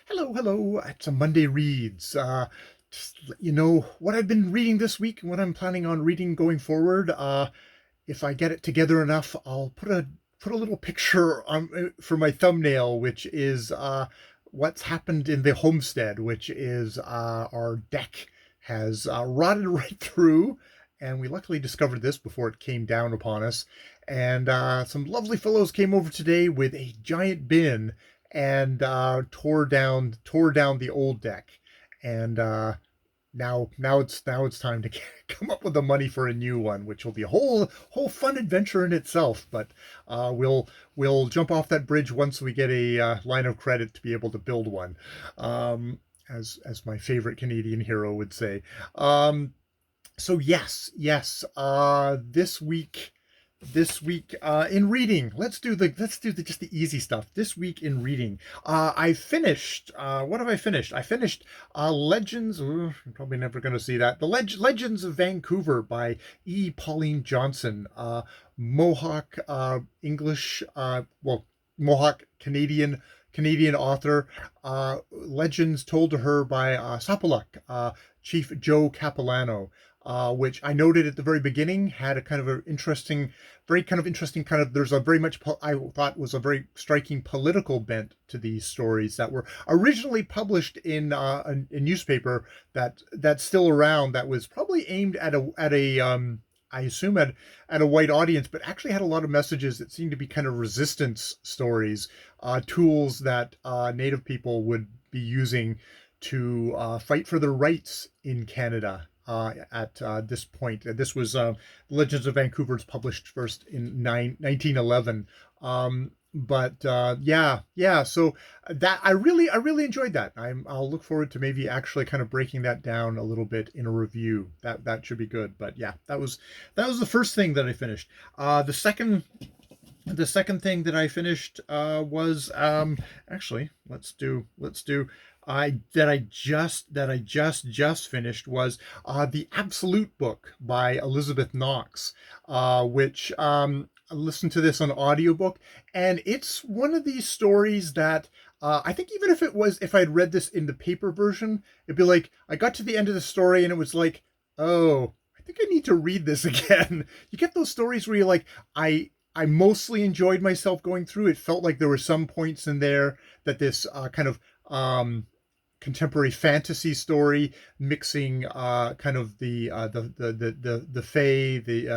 Hello. It's a Monday Reads. Just to let you know what I've been reading this week and what I'm planning on reading going forward. If I get it together enough, I'll put a little picture on for my thumbnail, which is what's happened in the homestead, which is our deck has rotted right through, and we luckily discovered this before it came down upon us. And some lovely fellows came over today with a giant bin and tore down the old deck, and now it's time to come up with the money for a new one, which will be a whole fun adventure in itself. But we'll jump off that bridge once we get a line of credit to be able to build one, as my favorite Canadian hero would say. So yes. This week in reading, let's do just the easy stuff. This week in reading, I finished. What have I finished? I finished Legends. Ooh, I'm probably never going to see that. The Legends of Vancouver by E. Pauline Johnson. Mohawk English. Mohawk Canadian author. Legends told to her by Sapaluk, Chief Joe Capilano. Which I noted at the very beginning had a kind of an interesting, very kind of interesting kind of. There's a very much I thought was a very striking political bent to these stories that were originally published in a newspaper that's still around, that was probably aimed at a I assume at a white audience, but actually had a lot of messages that seemed to be kind of resistance stories, tools that Native people would be using to fight for their rights in Canada. At this point, this was Legends of Vancouver's published first in 1911. But yeah. So that I really enjoyed that. I'll look forward to maybe actually kind of breaking that down a little bit in a review. That should be good. But yeah, that was the first thing that I finished. The second thing that I finished was actually let's do I that I just finished was the Absolute Book by Elizabeth Knox, which I listened to this on audiobook, and it's one of these stories that I think even if I'd read this in the paper version, it'd be like I got to the end of the story and it was like, oh, I think I need to read this again. You get those stories where you're like, I mostly enjoyed myself going through. It felt like there were some points in there that this kind of contemporary fantasy story, mixing kind of the Fae, the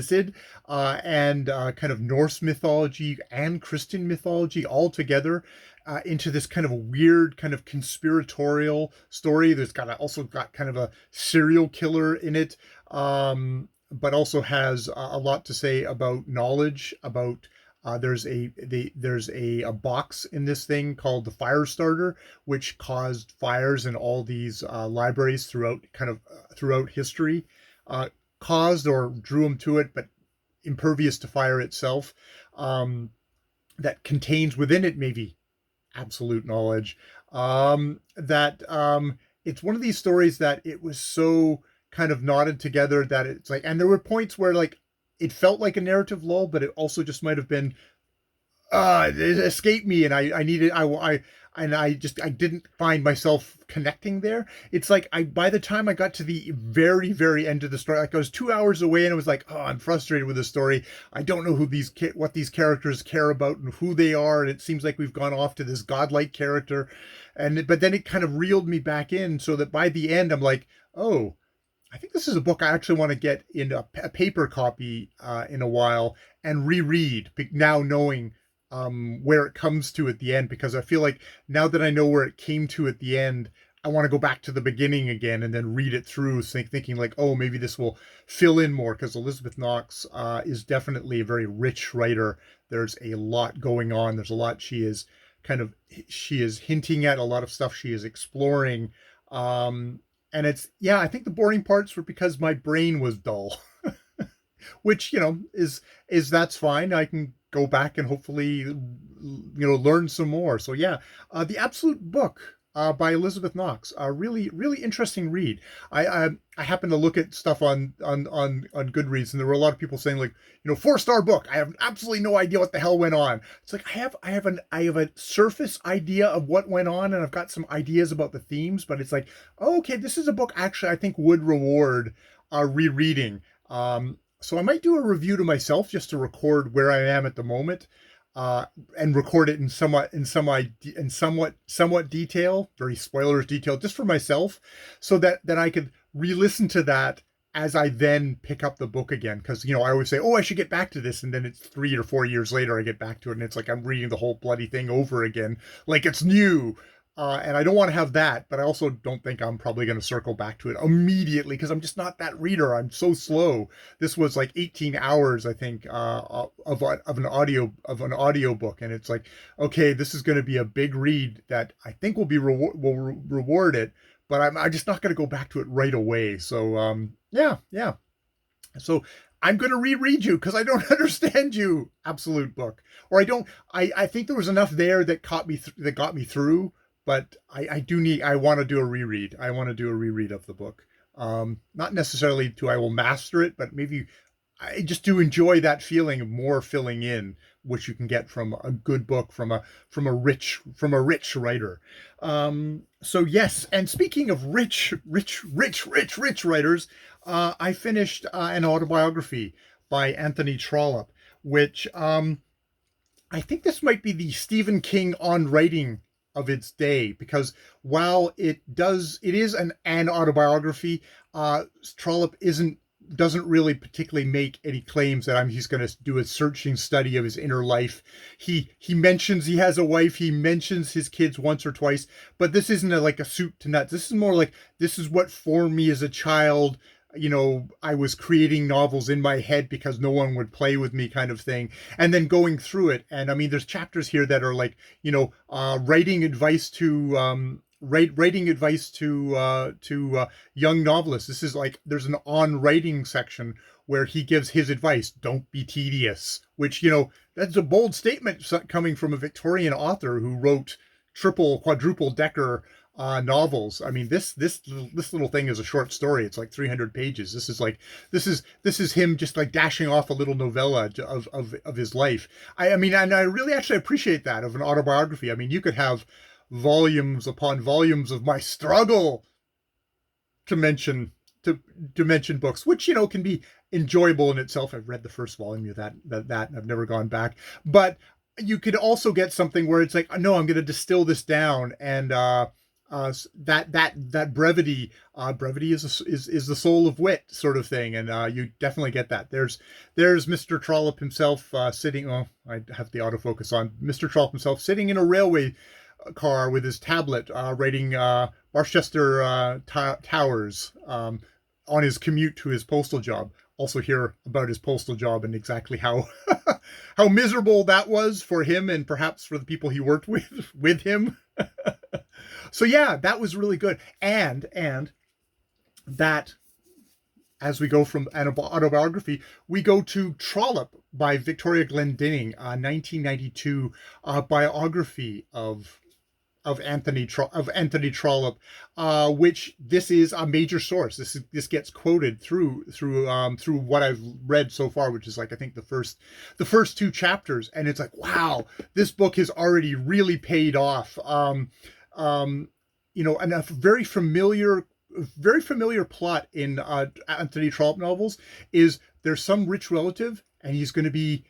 Cid, and kind of Norse mythology and Christian mythology all together into this kind of weird, kind of conspiratorial story. There's also got kind of a serial killer in it, but also has a lot to say about knowledge about. There's a box in this thing called the fire starter, which caused fires in all these libraries throughout history, caused or drew them to it, but impervious to fire itself. That contains within it maybe absolute knowledge. That It's one of these stories that it was so kind of knotted together that it's like, and there were points where like it felt like a narrative lull, but it also just might have been it escaped me, and I needed I didn't find myself connecting there. It's like I by the time I got to the very end of the story, like I was 2 hours away, and it was like, oh, I'm frustrated with the story. I don't know what these characters care about and who they are, and it seems like we've gone off to this godlike character, but then it kind of reeled me back in, so that by the end I'm like, oh, I think this is a book I actually want to get in a paper copy in a while and reread, now knowing where it comes to at the end, because I feel like now that I know where it came to at the end, I want to go back to the beginning again and then read it through, thinking like, oh, maybe this will fill in more, because Elizabeth Knox is definitely a very rich writer. There's a lot going on. There's a lot she is hinting at, a lot of stuff she is exploring. And I think the boring parts were because my brain was dull, which, is that's fine. I can go back and hopefully, learn some more. So yeah, the Absolute Book by Elizabeth Knox. A really, really interesting read. I happened to look at stuff on Goodreads, and there were a lot of people saying like, 4-star book. I have absolutely no idea what the hell went on. It's like I have a surface idea of what went on, and I've got some ideas about the themes, but it's like, oh, okay, this is a book actually I think would reward rereading. So I might do a review to myself just to record where I am at the moment, and record it in somewhat detail, very spoilers detail, just for myself, so that I could re-listen to that as I then pick up the book again. Because I always say, oh, I should get back to this, and then it's 3 or 4 years later I get back to it, and it's like I'm reading the whole bloody thing over again, like it's new. And I don't want to have that, but I also don't think I'm probably going to circle back to it immediately because I'm just not that reader. I'm so slow. This was like 18 hours, I think, of an audio book, and it's like, okay, this is going to be a big read that I think will reward it, but I'm just not going to go back to it right away. So yeah. So I'm going to reread you because I don't understand you, Absolute Book, or I don't. I think there was enough there that that got me through. But I want to do a reread. I want to do a reread of the book. Not necessarily I will master it, but maybe I just do enjoy that feeling of more filling in, which you can get from a good book, from a rich writer. So yes, and speaking of rich writers, I finished an autobiography by Anthony Trollope, which I think this might be the Stephen King on writing of its day, because while it is an autobiography, Trollope doesn't really particularly make any claims that he's going to do a searching study of his inner life. He mentions he has a wife, he mentions his kids once or twice, but this isn't like a soup to nuts. This is more like, this is what formed me as a child. I was creating novels in my head because no one would play with me, kind of thing. And then going through it. And I mean, there's chapters here that are like, writing advice to, young novelists. This is like, there's an on writing section where he gives his advice. Don't be tedious, which, that's a bold statement coming from a Victorian author who wrote quadruple decker novels. I mean, this little thing is a short story. It's like 300 pages. This is him just like dashing off a little novella of his life. I mean, and I really actually appreciate that of an autobiography. I mean, you could have volumes upon volumes of my struggle to mention books, which can be enjoyable in itself. I've read the first volume of that, and I've never gone back. But you could also get something where it's like, no, I'm going to distill this down, and that brevity is the soul of wit, sort of thing, and you definitely get that. There's Mr. Trollope himself sitting. Oh, I have the autofocus on. Mr. Trollope himself sitting in a railway car with his tablet, writing Barchester Towers on his commute to his postal job. Also hear about his postal job and exactly how how miserable that was for him, and perhaps for the people he worked with him. So yeah, that was really good. And that, as we go from an autobiography, we go to Trollope by Victoria Glendinning, 1992 biography of Anthony Trollope, which this is a major source. This gets quoted through what I've read so far, which is like, I think the first two chapters, and it's like, wow, this book has already really paid off. And a very familiar plot in Anthony Trollope novels is there's some rich relative, and he's going to be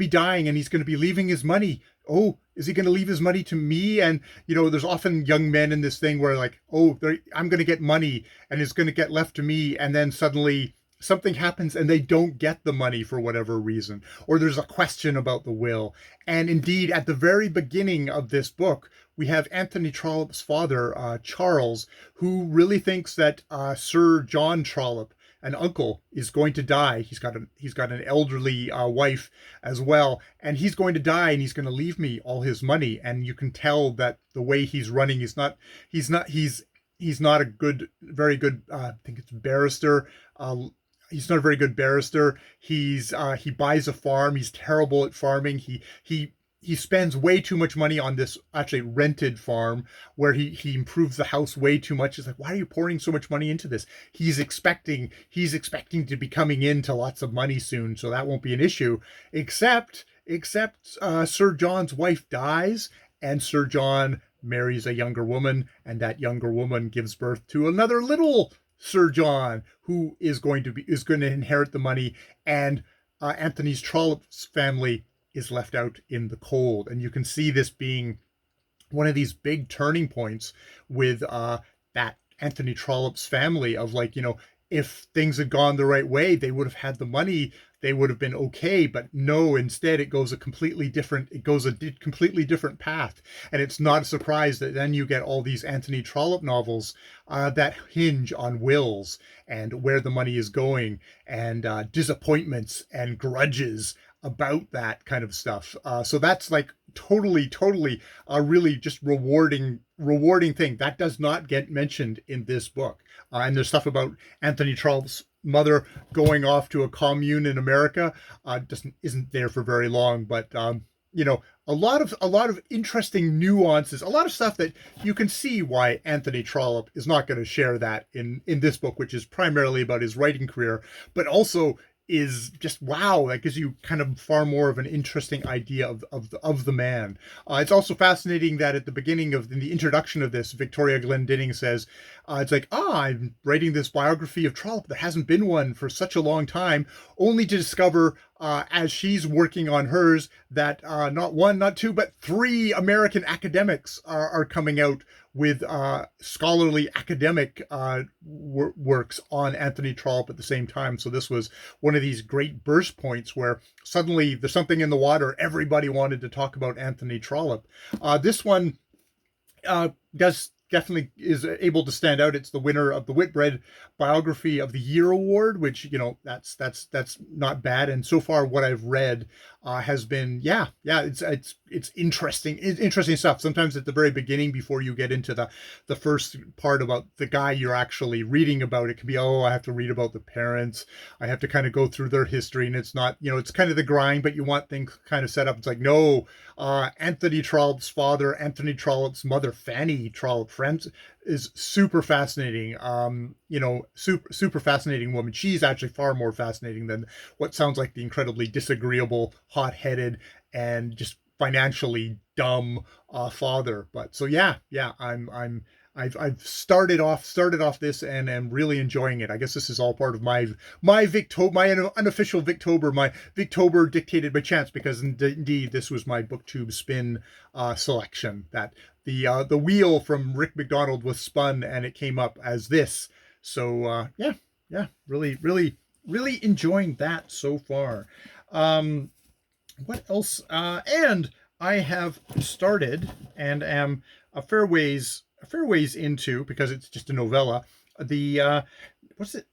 dying, and he's going to be leaving his money. Oh, is he going to leave his money to me? And there's often young men in this thing where like, oh, I'm going to get money, and it's going to get left to me, and then suddenly something happens and they don't get the money for whatever reason, or there's a question about the will. And indeed, at the very beginning of this book, we have Anthony Trollope's father, Charles, who really thinks that Sir John Trollope, an uncle, is going to die. He's got an elderly wife as well, and he's going to die, and he's going to leave me all his money. And you can tell that the way he's running, he's not a very good I think it's barrister. He's not a very good barrister. He buys a farm. He's terrible at farming. He he spends way too much money on this actually rented farm where he improves the house way too much. It's like, why are you pouring so much money into this? He's expecting to be coming into lots of money soon, so that won't be an issue. Except Sir John's wife dies, and Sir John marries a younger woman, and that younger woman gives birth to another little Sir John, who is going to inherit the money, and Anthony's Trollope's family is left out in the cold. And you can see this being one of these big turning points with that Anthony Trollope's family of, like, if things had gone the right way, they would have had the money, they would have been okay. But no, instead it goes a completely different path. And it's not a surprise that then you get all these Anthony Trollope novels that hinge on wills and where the money is going, and disappointments and grudges about that kind of stuff. So that's like totally a really just rewarding thing that does not get mentioned in this book. And there's stuff about Anthony Trollope's mother going off to a commune in America. Doesn't isn't there for very long, but a lot of interesting nuances, a lot of stuff that you can see why Anthony Trollope is not going to share that in this book, which is primarily about his writing career, but also is just, wow, that gives you kind of far more of an interesting idea of the man. It's also fascinating that at the beginning in the introduction of this, Victoria Glendinning says, it's like, I'm writing this biography of Trollope. There hasn't been one for such a long time, only to discover, as she's working on hers, that not one, not two, but three American academics are coming out with scholarly academic works on Anthony Trollope at the same time. So this was one of these great burst points where suddenly there's something in the water. Everybody wanted to talk about Anthony Trollope. This one does definitely is able to stand out. It's the winner of the Whitbread Biography of the Year award, which, that's not bad. And so far, what I've read has been, it's interesting. It's interesting stuff. Sometimes at the very beginning, before you get into the first part about the guy you're actually reading about, it can be, I have to read about the parents. I have to kind of go through their history, and it's not, it's kind of the grind, but you want things kind of set up. It's like, no, Anthony Trollope's father, Anthony Trollope's mother, Fanny Trollope, friends, is super fascinating. Super fascinating woman. She's actually far more fascinating than what sounds like the incredibly disagreeable, hot-headed, and just financially dumb father. But so I've started off this and am really enjoying it. I guess this is all part of my unofficial Victober, my Victober dictated by chance, because indeed this was my BookTube spin selection, that the wheel from Rick McDonald was spun and it came up as this. So really enjoying that so far. What else? And I have started and am a fair ways into, because it's just a novella, the what's it?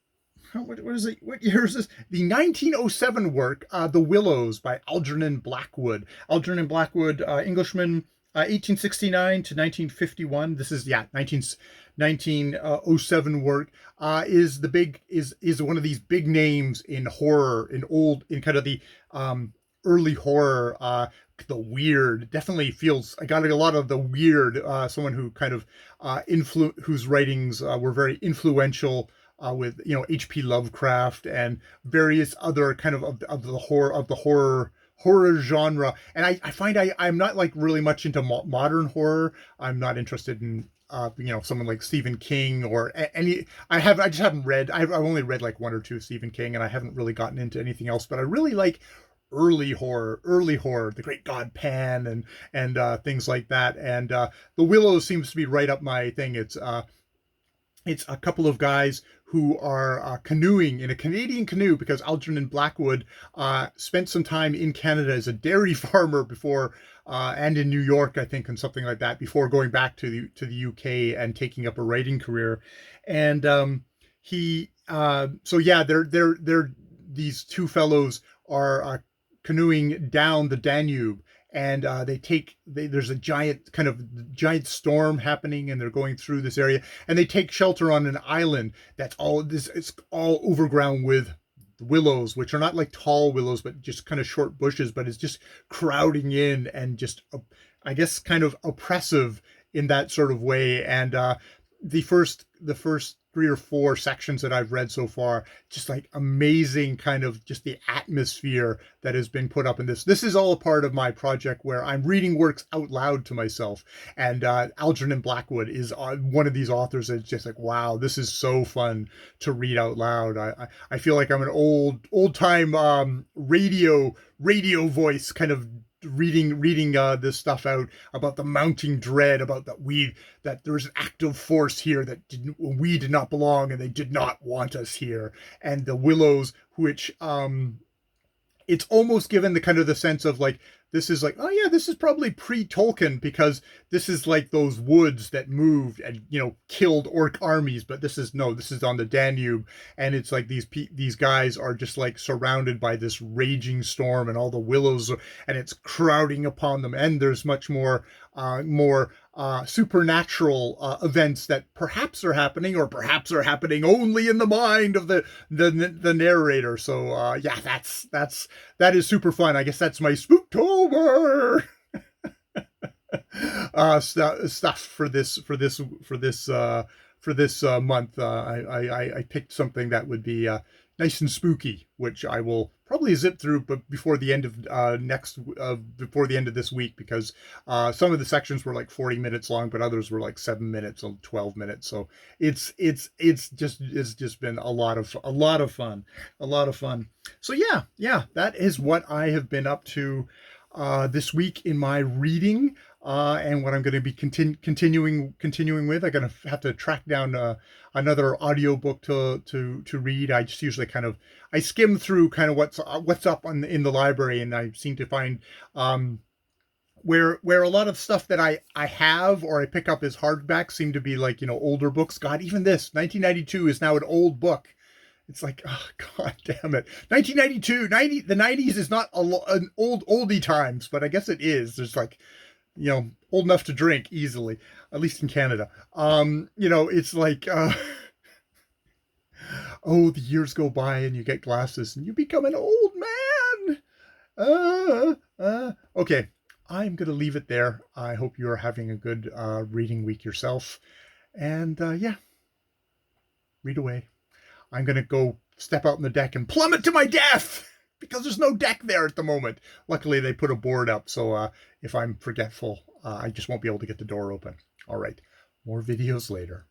What is it? What year is this? The 1907 work, The Willows by Algernon Blackwood. Algernon Blackwood, Englishman, 1869 to 1951. This is 1907 work. Is one of these big names in horror, in kind of the early horror. The weird definitely feels, I got a lot of the weird, someone who kind of whose writings were very influential, with H.P. Lovecraft and various other kind of the horror genre. And I find I'm not like really much into modern horror. I'm not interested in someone like Stephen King or any. I just haven't read. I've only read like one or two Stephen King, and I haven't really gotten into anything else. But I really like early horror, The Great God Pan, and things like that. And The Willows seems to be right up my thing. It's a couple of guys who are canoeing in a Canadian canoe, because Algernon Blackwood spent some time in Canada as a dairy farmer before, and in New York, I think, and something like that, before going back to the UK and taking up a writing career. And they're these two fellows are canoeing down the Danube, and there's a giant storm happening, and they're going through this area, and they take shelter on an island that's all overgrown with willows, which are not like tall willows, but just kind of short bushes, but it's just crowding in and just, I guess, kind of oppressive in that sort of way. And the first 3 or 4 sections that I've read so far, just like amazing kind of just the atmosphere that has been put up in this. This is all a part of my project where I'm reading works out loud to myself. And Algernon Blackwood is one of these authors that's just like, wow, this is so fun to read out loud. I feel like I'm an old time radio voice kind of reading this stuff out about the mounting dread, about that there was an active force here that we did not belong and they did not want us here, and the willows, which it's almost given the kind of the sense of like, this is like, oh yeah, this is probably pre-Tolkien, because this is like those woods that moved and, killed orc armies. But this is on the Danube, and it's like these guys are just like surrounded by this raging storm, and all the willows and it's crowding upon them. And there's much more supernatural events that perhaps are happening, or perhaps are happening only in the mind of the narrator. So yeah, that is super fun. I guess that's my Spooktober stuff for this month. I picked something that would be nice and spooky, which I will probably zip through, but before the end of this week, because some of the sections were like 40 minutes long, but others were like 7 minutes or 12 minutes. So it's just been a lot of fun, So yeah, that is what I have been up to this week in my reading. And what I'm going to be continuing with. I'm going to have to track down another audiobook to read. I just usually I skim through kind of what's up in the library, and I seem to find where a lot of stuff that I have or I pick up as hardback seem to be like, older books. God, even this 1992 is now an old book. It's like, oh, God damn it. 1992, the 90s is not an oldie times, but I guess it is. There's like, old enough to drink easily, at least in Canada. It's like, oh, the years go by and you get glasses and you become an old man. Okay, I'm going to leave it there. I hope you're having a good reading week yourself. And yeah, read away. I'm going to go step out on the deck and plummet to my death, because there's no deck there at the moment. Luckily, they put a board up, so if I'm forgetful, I just won't be able to get the door open. All right, more videos later.